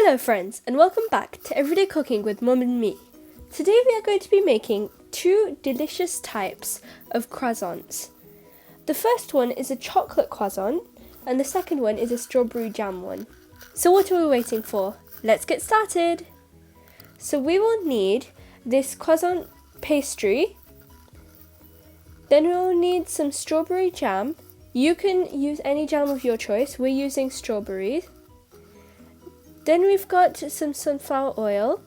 Hello friends, and welcome back to Everyday Cooking with Mum and me. Today we are going to be making two delicious types of croissants. The first one is a chocolate croissant and the second one is a strawberry jam one. So what are we waiting for? Let's get started! So we will need this croissant pastry, then we will need some strawberry jam. You can use any jam of your choice, we're using strawberries. Then we've got some sunflower oil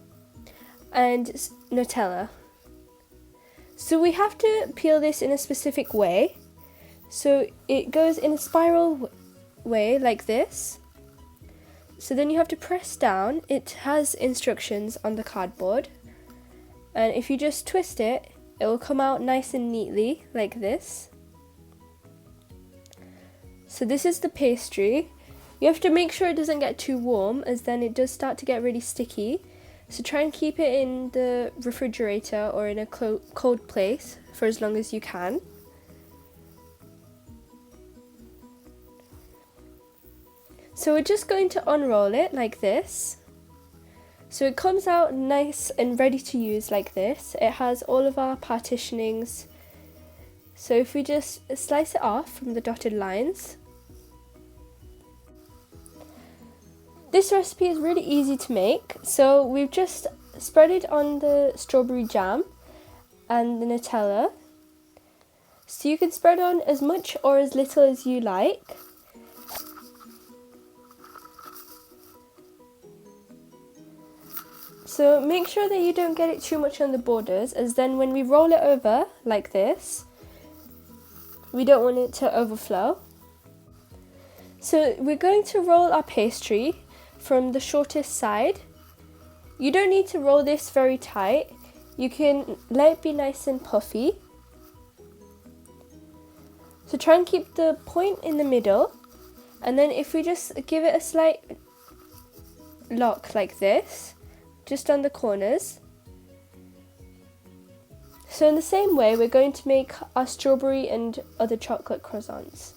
and Nutella. So we have to peel this in a specific way. So it goes in a spiral way like this. So then you have to press down. It has instructions on the cardboard. And if you just twist it, it will come out nice and neatly like this. So this is the pastry. You have to make sure it doesn't get too warm, as then it does start to get really sticky. So try and keep it in the refrigerator or in a cold place for as long as you can. So we're just going to unroll it like this. So it comes out nice and ready to use like this. It has all of our partitionings. So if we just slice it off from the dotted lines. This recipe is really easy to make, so we've just spread it on the strawberry jam and the Nutella. So you can spread on as much or as little as you like. So make sure that you don't get it too much on the borders, as then when we roll it over like this, we don't want it to overflow. So we're going to roll our pastry from the shortest side. You don't need to roll this very tight. You can let it be nice and puffy. So try and keep the point in the middle, and then if we just give it a slight lock like this, just on the corners. So in the same way, we're going to make our strawberry and other chocolate croissants.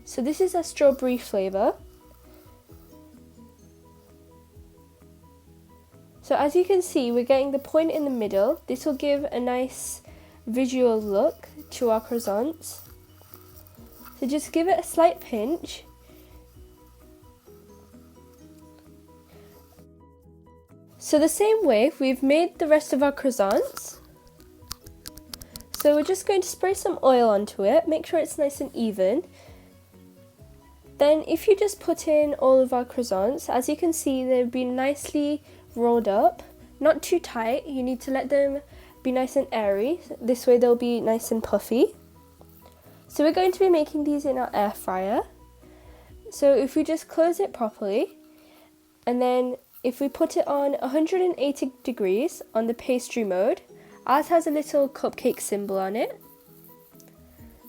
So this is a strawberry flavour. So as you can see, we're getting the point in the middle. This will give a nice visual look to our croissants. So just give it a slight pinch. So the same way, we've made the rest of our croissants. So we're just going to spray some oil onto it, make sure it's nice and even. Then if you just put in all of our croissants, as you can see, they've been nicely rolled up, not too tight. You need to let them be nice and airy. This way they'll be nice and puffy. So we're going to be making these in our air fryer. So if we just close it properly, and then if we put it on 180 degrees on the pastry mode, ours has a little cupcake symbol on it.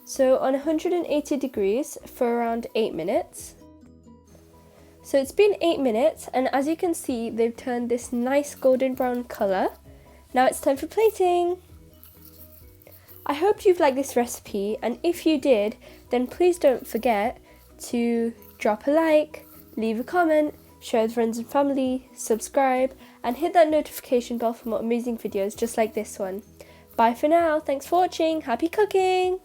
So on 180 degrees for around 8 minutes. So it's been 8 minutes, and as you can see, they've turned this nice golden brown colour. Now it's time for plating. I hope you've liked this recipe, and if you did, then please don't forget to drop a like, leave a comment, share with friends and family, subscribe, and hit that notification bell for more amazing videos just like this one. Bye for now, thanks for watching, happy cooking!